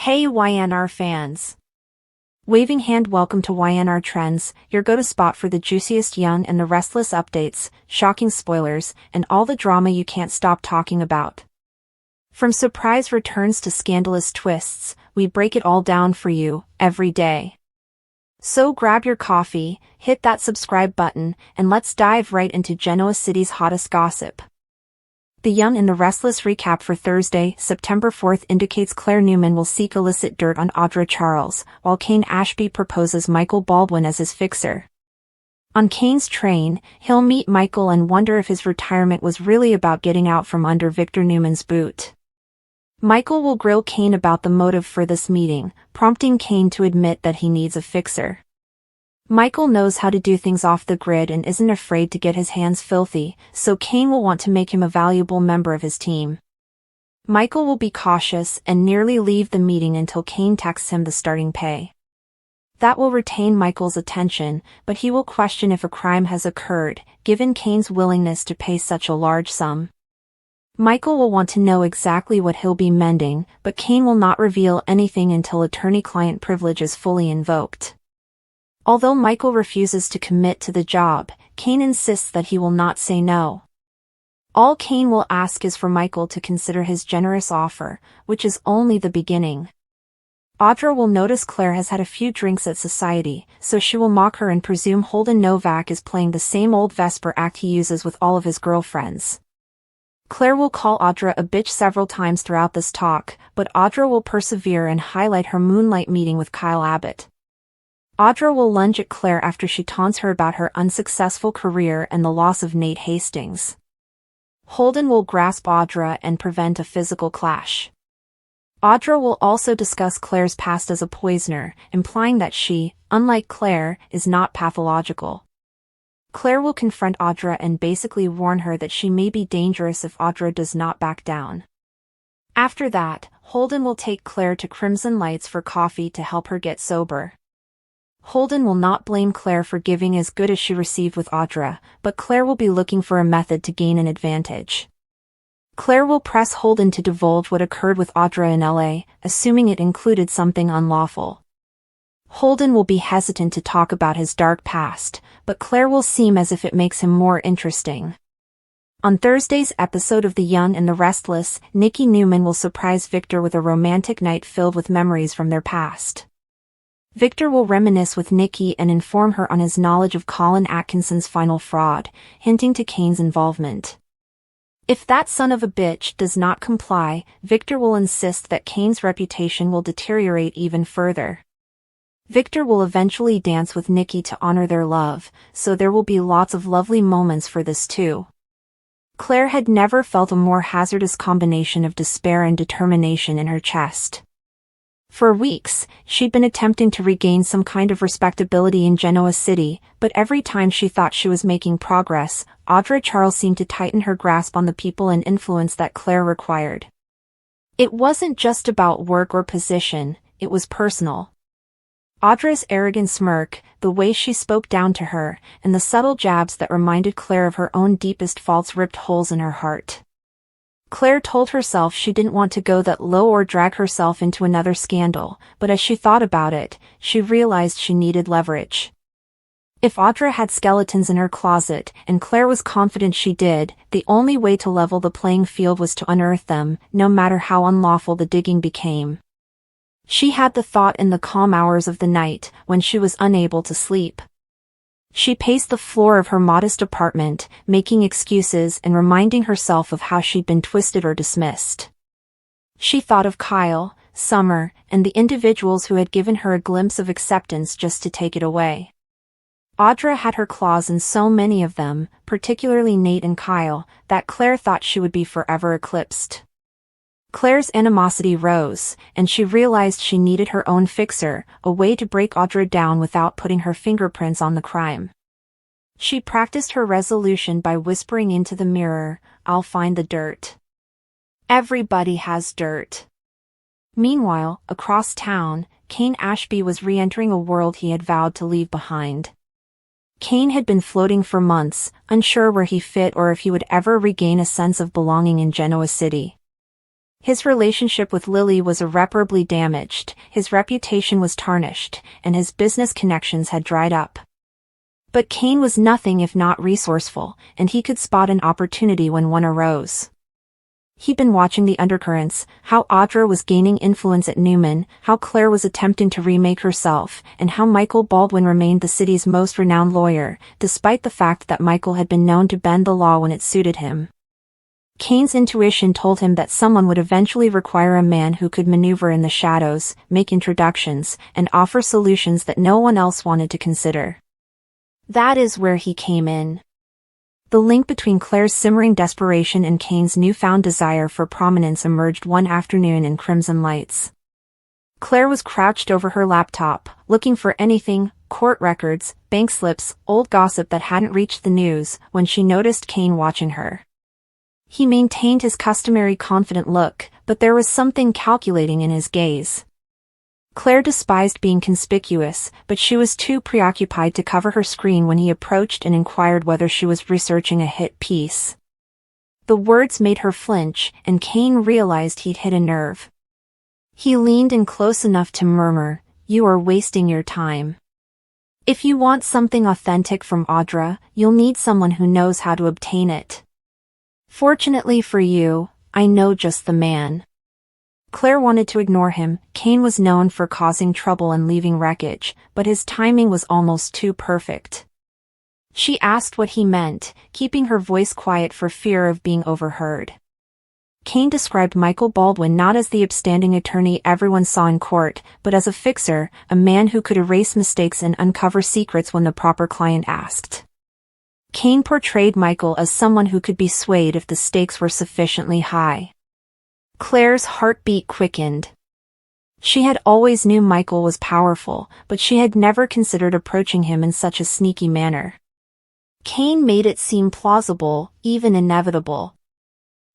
Hey YNR fans! Waving hand, welcome to YNR Trends, your go-to spot for the juiciest Young and the Restless updates, shocking spoilers, and all the drama you can't stop talking about. From surprise returns to scandalous twists, we break it all down for you, every day. So grab your coffee, hit that subscribe button, and let's dive right into Genoa City's hottest gossip. The Young and the Restless recap for Thursday, September 4th indicates Claire Newman will seek illicit dirt on Audra Charles, while Kane Ashby proposes Michael Baldwin as his fixer. On Kane's train, he'll meet Michael and wonder if his retirement was really about getting out from under Victor Newman's boot. Michael will grill Kane about the motive for this meeting, prompting Kane to admit that he needs a fixer. Michael knows how to do things off the grid and isn't afraid to get his hands filthy, so Kane will want to make him a valuable member of his team. Michael will be cautious and nearly leave the meeting until Kane texts him the starting pay. That will retain Michael's attention, but he will question if a crime has occurred, given Kane's willingness to pay such a large sum. Michael will want to know exactly what he'll be mending, but Kane will not reveal anything until attorney-client privilege is fully invoked. Although Michael refuses to commit to the job, Kane insists that he will not say no. All Kane will ask is for Michael to consider his generous offer, which is only the beginning. Audra will notice Claire has had a few drinks at society, so she will mock her and presume Holden Novak is playing the same old Vesper act he uses with all of his girlfriends. Claire will call Audra a bitch several times throughout this talk, but Audra will persevere and highlight her moonlight meeting with Kyle Abbott. Audra will lunge at Claire after she taunts her about her unsuccessful career and the loss of Nate Hastings. Holden will grasp Audra and prevent a physical clash. Audra will also discuss Claire's past as a poisoner, implying that she, unlike Claire, is not pathological. Claire will confront Audra and basically warn her that she may be dangerous if Audra does not back down. After that, Holden will take Claire to Crimson Lights for coffee to help her get sober. Holden will not blame Claire for giving as good as she received with Audra, but Claire will be looking for a method to gain an advantage. Claire will press Holden to divulge what occurred with Audra in LA, assuming it included something unlawful. Holden will be hesitant to talk about his dark past, but Claire will seem as if it makes him more interesting. On Thursday's episode of The Young and the Restless, Nikki Newman will surprise Victor with a romantic night filled with memories from their past. Victor will reminisce with Nikki and inform her on his knowledge of Colin Atkinson's final fraud, hinting to Kane's involvement. If that son of a bitch does not comply, Victor will insist that Kane's reputation will deteriorate even further. Victor will eventually dance with Nikki to honor their love, so there will be lots of lovely moments for this too. Claire had never felt a more hazardous combination of despair and determination in her chest. For weeks, she'd been attempting to regain some kind of respectability in Genoa City, but every time she thought she was making progress, Audra Charles seemed to tighten her grasp on the people and influence that Claire required. It wasn't just about work or position, it was personal. Audra's arrogant smirk, the way she spoke down to her, and the subtle jabs that reminded Claire of her own deepest faults ripped holes in her heart. Claire told herself she didn't want to go that low or drag herself into another scandal, but as she thought about it, she realized she needed leverage. If Audra had skeletons in her closet, and Claire was confident she did, the only way to level the playing field was to unearth them, no matter how unlawful the digging became. She had the thought in the calm hours of the night, when she was unable to sleep. She paced the floor of her modest apartment, making excuses and reminding herself of how she'd been twisted or dismissed. She thought of Kyle, Summer, and the individuals who had given her a glimpse of acceptance just to take it away. Audra had her claws in so many of them, particularly Nate and Kyle, that Claire thought she would be forever eclipsed. Claire's animosity rose, and she realized she needed her own fixer, a way to break Audra down without putting her fingerprints on the crime. She practiced her resolution by whispering into the mirror, "I'll find the dirt. Everybody has dirt." Meanwhile, across town, Kane Ashby was re-entering a world he had vowed to leave behind. Kane had been floating for months, unsure where he fit or if he would ever regain a sense of belonging in Genoa City. His relationship with Lily was irreparably damaged, his reputation was tarnished, and his business connections had dried up. But Kane was nothing if not resourceful, and he could spot an opportunity when one arose. He'd been watching the undercurrents, how Audra was gaining influence at Newman, how Claire was attempting to remake herself, and how Michael Baldwin remained the city's most renowned lawyer, despite the fact that Michael had been known to bend the law when it suited him. Kane's intuition told him that someone would eventually require a man who could maneuver in the shadows, make introductions, and offer solutions that no one else wanted to consider. That is where he came in. The link between Claire's simmering desperation and Kane's newfound desire for prominence emerged one afternoon in Crimson Lights. Claire was crouched over her laptop, looking for anything, court records, bank slips, old gossip that hadn't reached the news, when she noticed Kane watching her. He maintained his customary confident look, but there was something calculating in his gaze. Claire despised being conspicuous, but she was too preoccupied to cover her screen when he approached and inquired whether she was researching a hit piece. The words made her flinch, and Kane realized he'd hit a nerve. He leaned in close enough to murmur, "You are wasting your time. If you want something authentic from Audra, you'll need someone who knows how to obtain it. Fortunately for you, I know just the man." Claire wanted to ignore him. Kane was known for causing trouble and leaving wreckage, but his timing was almost too perfect. She asked what he meant, keeping her voice quiet for fear of being overheard. Kane described Michael Baldwin not as the upstanding attorney everyone saw in court, but as a fixer, a man who could erase mistakes and uncover secrets when the proper client asked. Kane portrayed Michael as someone who could be swayed if the stakes were sufficiently high. Claire's heartbeat quickened. She had always knew Michael was powerful, but she had never considered approaching him in such a sneaky manner. Kane made it seem plausible, even inevitable.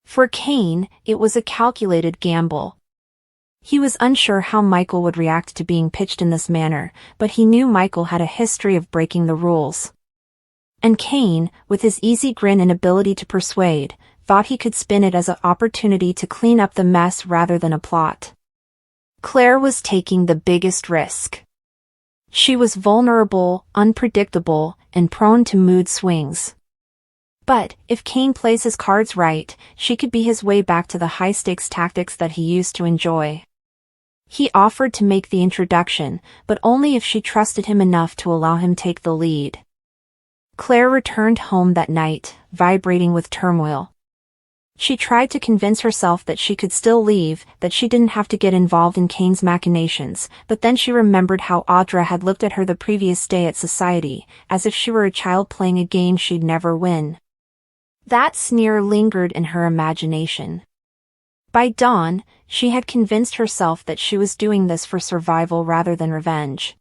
For Kane, it was a calculated gamble. He was unsure how Michael would react to being pitched in this manner, but he knew Michael had a history of breaking the rules. And Kane, with his easy grin and ability to persuade, thought he could spin it as an opportunity to clean up the mess rather than a plot. Claire was taking the biggest risk. She was vulnerable, unpredictable, and prone to mood swings. But, if Kane plays his cards right, she could be his way back to the high-stakes tactics that he used to enjoy. He offered to make the introduction, but only if she trusted him enough to allow him take the lead. Claire returned home that night, vibrating with turmoil. She tried to convince herself that she could still leave, that she didn't have to get involved in Kane's machinations, but then she remembered how Audra had looked at her the previous day at society, as if she were a child playing a game she'd never win. That sneer lingered in her imagination. By dawn, she had convinced herself that she was doing this for survival rather than revenge.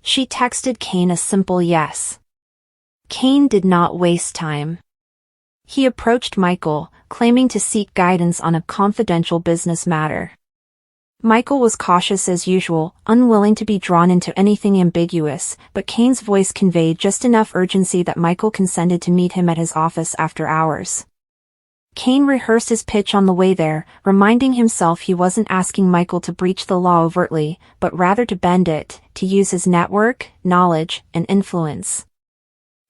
She texted Kane a simple yes. Kane did not waste time. He approached Michael, claiming to seek guidance on a confidential business matter. Michael was cautious as usual, unwilling to be drawn into anything ambiguous, but Kane's voice conveyed just enough urgency that Michael consented to meet him at his office after hours. Kane rehearsed his pitch on the way there, reminding himself he wasn't asking Michael to breach the law overtly, but rather to bend it, to use his network, knowledge, and influence.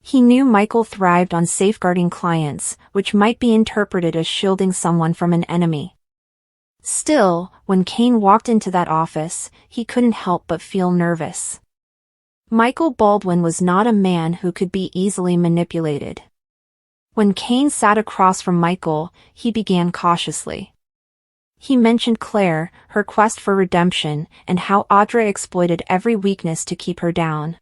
He knew Michael thrived on safeguarding clients, which might be interpreted as shielding someone from an enemy. Still, when Kane walked into that office, he couldn't help but feel nervous. Michael Baldwin was not a man who could be easily manipulated. When Kane sat across from Michael, he began cautiously. He mentioned Claire, her quest for redemption, and how Audra exploited every weakness to keep her down.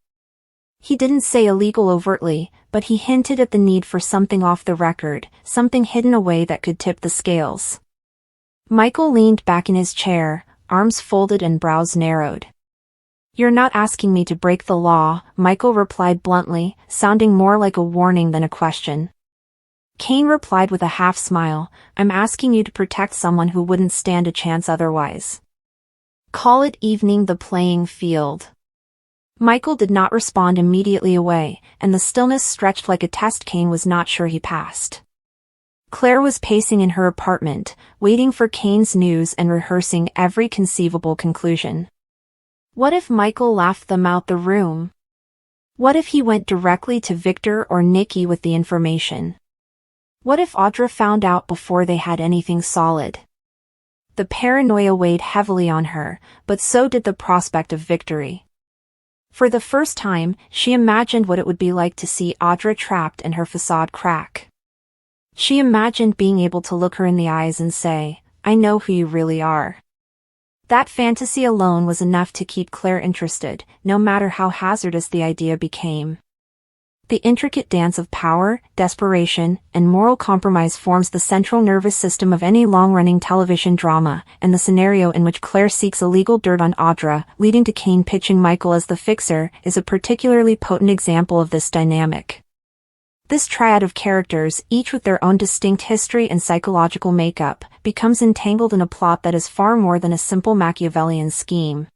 He didn't say illegal overtly, but he hinted at the need for something off the record, something hidden away that could tip the scales. Michael leaned back in his chair, arms folded and brows narrowed. "You're not asking me to break the law," Michael replied bluntly, sounding more like a warning than a question. Kane replied with a half smile, "I'm asking you to protect someone who wouldn't stand a chance otherwise. Call it evening the playing field." Michael did not respond immediately away, and the stillness stretched like a test Kane was not sure he passed. Claire was pacing in her apartment, waiting for Kane's news and rehearsing every conceivable conclusion. What if Michael laughed them out the room? What if he went directly to Victor or Nikki with the information? What if Audra found out before they had anything solid? The paranoia weighed heavily on her, but so did the prospect of victory. For the first time, she imagined what it would be like to see Audra trapped and her facade crack. She imagined being able to look her in the eyes and say, "I know who you really are." That fantasy alone was enough to keep Claire interested, no matter how hazardous the idea became. The intricate dance of power, desperation, and moral compromise forms the central nervous system of any long-running television drama, and the scenario in which Claire seeks illegal dirt on Audra, leading to Kane pitching Michael as the fixer, is a particularly potent example of this dynamic. This triad of characters, each with their own distinct history and psychological makeup, becomes entangled in a plot that is far more than a simple Machiavellian scheme.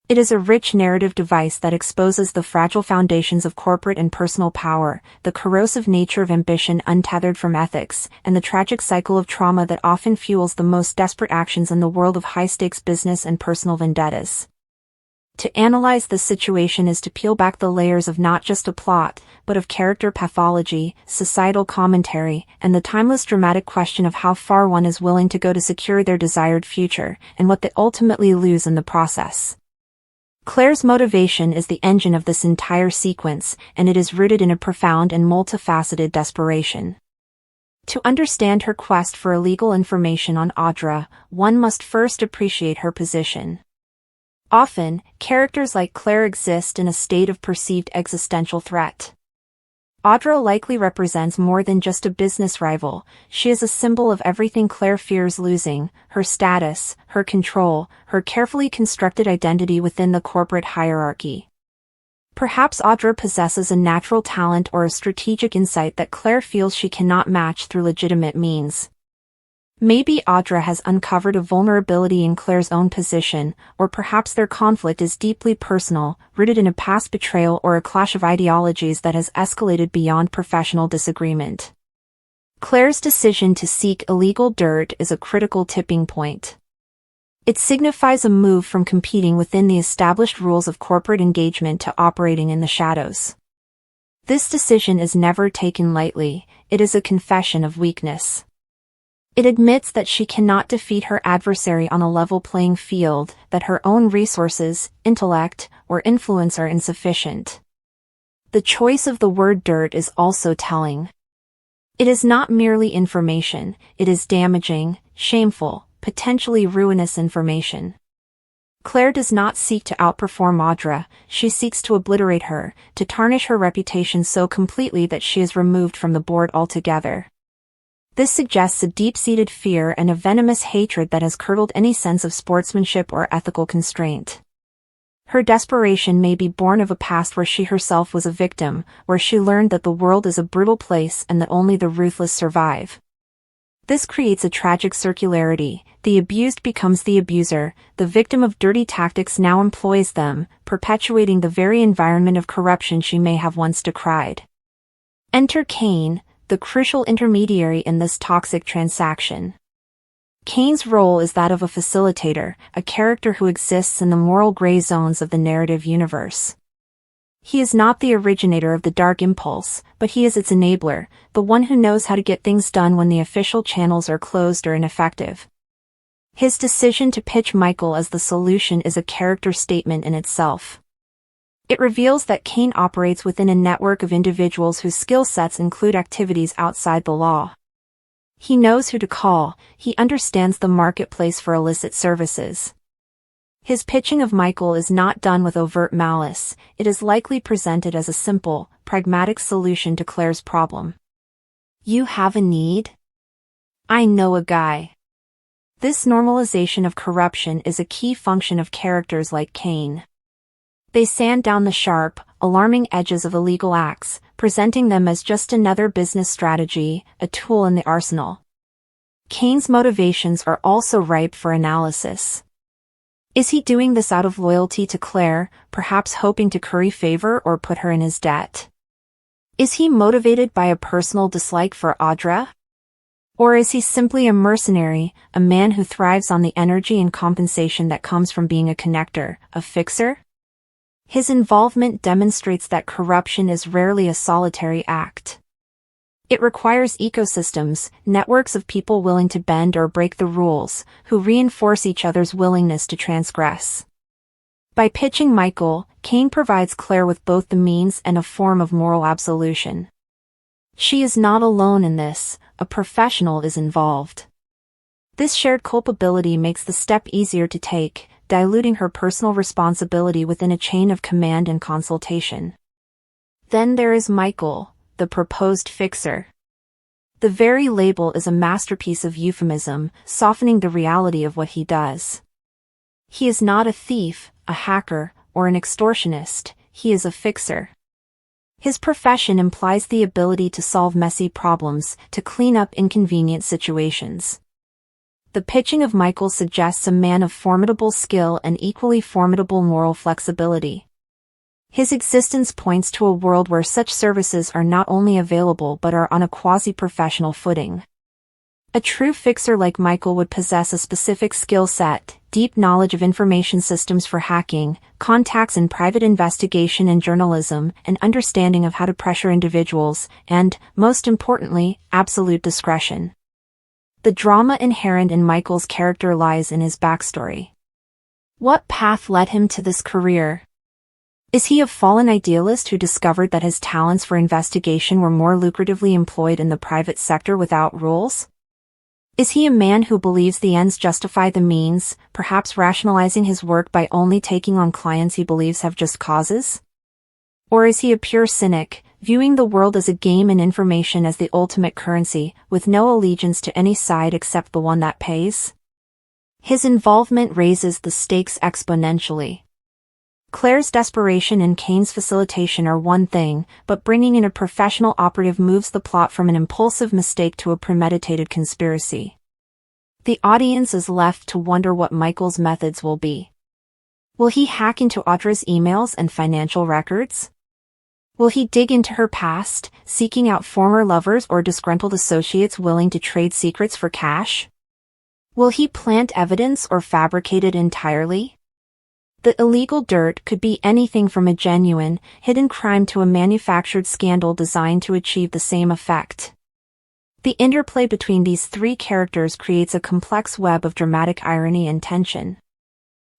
It is a rich narrative device that exposes the fragile foundations of corporate and personal power, the corrosive nature of ambition untethered from ethics, and the tragic cycle of trauma that often fuels the most desperate actions in the world of high-stakes business and personal vendettas. To analyze this situation is to peel back the layers of not just a plot, but of character pathology, societal commentary, and the timeless dramatic question of how far one is willing to go to secure their desired future, and what they ultimately lose in the process. Claire's motivation is the engine of this entire sequence, and it is rooted in a profound and multifaceted desperation. To understand her quest for illegal information on Audra, one must first appreciate her position. Often, characters like Claire exist in a state of perceived existential threat. Audra likely represents more than just a business rival. She is a symbol of everything Claire fears losing: her status, her control, her carefully constructed identity within the corporate hierarchy. Perhaps Audra possesses a natural talent or a strategic insight that Claire feels she cannot match through legitimate means. Maybe Audra has uncovered a vulnerability in Claire's own position, or perhaps their conflict is deeply personal, rooted in a past betrayal or a clash of ideologies that has escalated beyond professional disagreement. Claire's decision to seek illegal dirt is a critical tipping point. It signifies a move from competing within the established rules of corporate engagement to operating in the shadows. This decision is never taken lightly. It is a confession of weakness. It admits that she cannot defeat her adversary on a level playing field, that her own resources, intellect, or influence are insufficient. The choice of the word dirt is also telling. It is not merely information, it is damaging, shameful, potentially ruinous information. Claire does not seek to outperform Audra, she seeks to obliterate her, to tarnish her reputation so completely that she is removed from the board altogether. This suggests a deep-seated fear and a venomous hatred that has curdled any sense of sportsmanship or ethical constraint. Her desperation may be born of a past where she herself was a victim, where she learned that the world is a brutal place and that only the ruthless survive. This creates a tragic circularity. The abused becomes the abuser, the victim of dirty tactics now employs them, perpetuating the very environment of corruption she may have once decried. Enter Kane, the crucial intermediary in this toxic transaction. Kane's role is that of a facilitator, a character who exists in the moral gray zones of the narrative universe. He is not the originator of the dark impulse, but he is its enabler, the one who knows how to get things done when the official channels are closed or ineffective. His decision to pitch Michael as the solution is a character statement in itself. It reveals that Kane operates within a network of individuals whose skill sets include activities outside the law. He knows who to call, he understands the marketplace for illicit services. His pitching of Michael is not done with overt malice, it is likely presented as a simple, pragmatic solution to Claire's problem. You have a need? I know a guy. This normalization of corruption is a key function of characters like Kane. They sand down the sharp, alarming edges of illegal acts, presenting them as just another business strategy, a tool in the arsenal. Kane's motivations are also ripe for analysis. Is he doing this out of loyalty to Claire, perhaps hoping to curry favor or put her in his debt? Is he motivated by a personal dislike for Audra? Or is he simply a mercenary, a man who thrives on the energy and compensation that comes from being a connector, a fixer? His involvement demonstrates that corruption is rarely a solitary act. It requires ecosystems, networks of people willing to bend or break the rules, who reinforce each other's willingness to transgress. By pitching Michael, Kane provides Claire with both the means and a form of moral absolution. She is not alone in this, a professional is involved. This shared culpability makes the step easier to take, diluting her personal responsibility within a chain of command and consultation. Then there is Michael, the proposed fixer. The very label is a masterpiece of euphemism, softening the reality of what he does. He is not a thief, a hacker, or an extortionist, he is a fixer. His profession implies the ability to solve messy problems, to clean up inconvenient situations. The pitching of Michael suggests a man of formidable skill and equally formidable moral flexibility. His existence points to a world where such services are not only available but are on a quasi-professional footing. A true fixer like Michael would possess a specific skill set, deep knowledge of information systems for hacking, contacts in private investigation and journalism, an understanding of how to pressure individuals, and, most importantly, absolute discretion. The drama inherent in Michael's character lies in his backstory. What path led him to this career? Is he a fallen idealist who discovered that his talents for investigation were more lucratively employed in the private sector without rules? Is he a man who believes the ends justify the means, perhaps rationalizing his work by only taking on clients he believes have just causes? Or is he a pure cynic, viewing the world as a game and information as the ultimate currency, with no allegiance to any side except the one that pays? His involvement raises the stakes exponentially. Claire's desperation and Kane's facilitation are one thing, but bringing in a professional operative moves the plot from an impulsive mistake to a premeditated conspiracy. The audience is left to wonder what Michael's methods will be. Will he hack into Audra's emails and financial records? Will he dig into her past, seeking out former lovers or disgruntled associates willing to trade secrets for cash? Will he plant evidence or fabricate it entirely? The illegal dirt could be anything from a genuine, hidden crime to a manufactured scandal designed to achieve the same effect. The interplay between these three characters creates a complex web of dramatic irony and tension.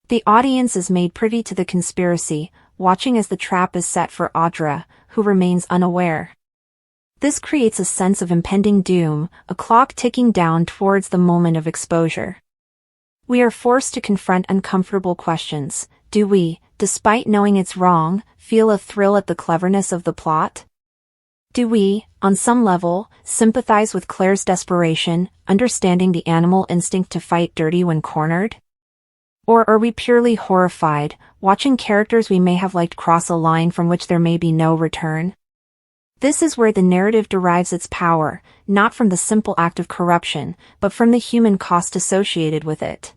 The audience is made privy to the conspiracy, watching as the trap is set for Audra, who remains unaware. This creates a sense of impending doom, a clock ticking down towards the moment of exposure. We are forced to confront uncomfortable questions. Do we, despite knowing it's wrong, feel a thrill at the cleverness of the plot? Do we, on some level, sympathize with Claire's desperation, understanding the animal instinct to fight dirty when cornered? Or are we purely horrified, watching characters we may have liked cross a line from which there may be no return? This is where the narrative derives its power, not from the simple act of corruption, but from the human cost associated with it.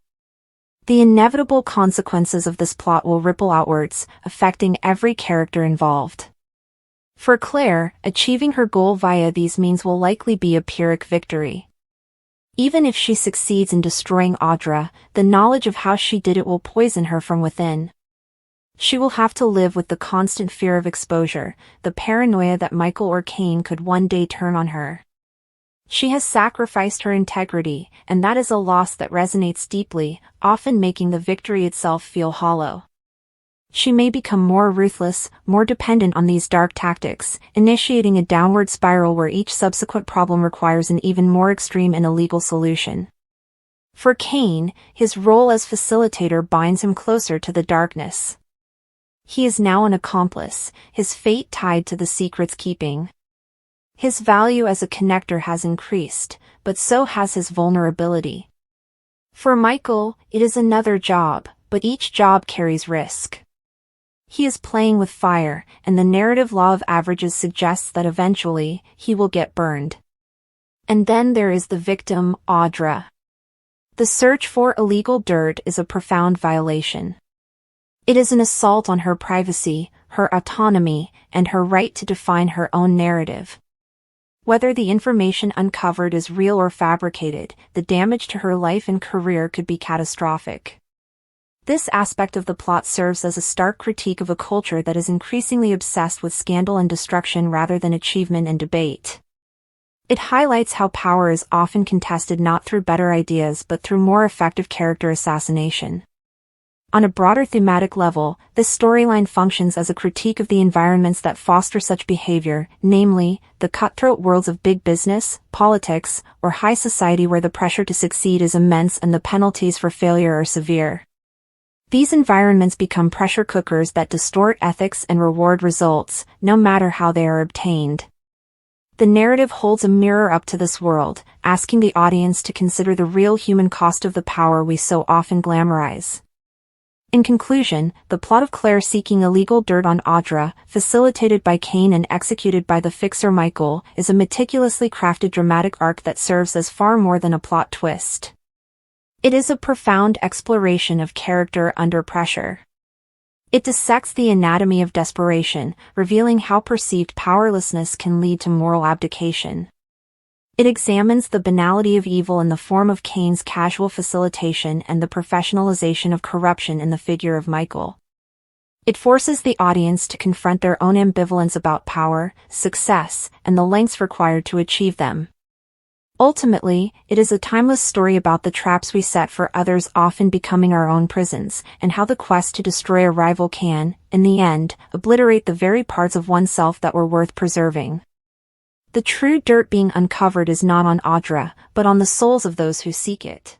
The inevitable consequences of this plot will ripple outwards, affecting every character involved. For Claire, achieving her goal via these means will likely be a Pyrrhic victory. Even if she succeeds in destroying Audra, the knowledge of how she did it will poison her from within. She will have to live with the constant fear of exposure, the paranoia that Michael or Kane could one day turn on her. She has sacrificed her integrity, and that is a loss that resonates deeply, often making the victory itself feel hollow. She may become more ruthless, more dependent on these dark tactics, initiating a downward spiral where each subsequent problem requires an even more extreme and illegal solution. For Kane, his role as facilitator binds him closer to the darkness. He is now an accomplice, his fate tied to the secret's keeping. His value as a connector has increased, but so has his vulnerability. For Michael, it is another job, but each job carries risk. He is playing with fire, and the narrative law of averages suggests that eventually, he will get burned. And then there is the victim, Audra. The search for illegal dirt is a profound violation. It is an assault on her privacy, her autonomy, and her right to define her own narrative. Whether the information uncovered is real or fabricated, the damage to her life and career could be catastrophic. This aspect of the plot serves as a stark critique of a culture that is increasingly obsessed with scandal and destruction rather than achievement and debate. It highlights how power is often contested not through better ideas but through more effective character assassination. On a broader thematic level, this storyline functions as a critique of the environments that foster such behavior, namely, the cutthroat worlds of big business, politics, or high society where the pressure to succeed is immense and the penalties for failure are severe. These environments become pressure cookers that distort ethics and reward results, no matter how they are obtained. The narrative holds a mirror up to this world, asking the audience to consider the real human cost of the power we so often glamorize. In conclusion, the plot of Claire seeking illegal dirt on Audra, facilitated by Kane and executed by the fixer Michael, is a meticulously crafted dramatic arc that serves as far more than a plot twist. It is a profound exploration of character under pressure. It dissects the anatomy of desperation, revealing how perceived powerlessness can lead to moral abdication. It examines the banality of evil in the form of Kane's casual facilitation and the professionalization of corruption in the figure of Michael. It forces the audience to confront their own ambivalence about power, success, and the lengths required to achieve them. Ultimately, it is a timeless story about the traps we set for others often becoming our own prisons, and how the quest to destroy a rival can, in the end, obliterate the very parts of oneself that were worth preserving. The true dirt being uncovered is not on Audra, but on the souls of those who seek it.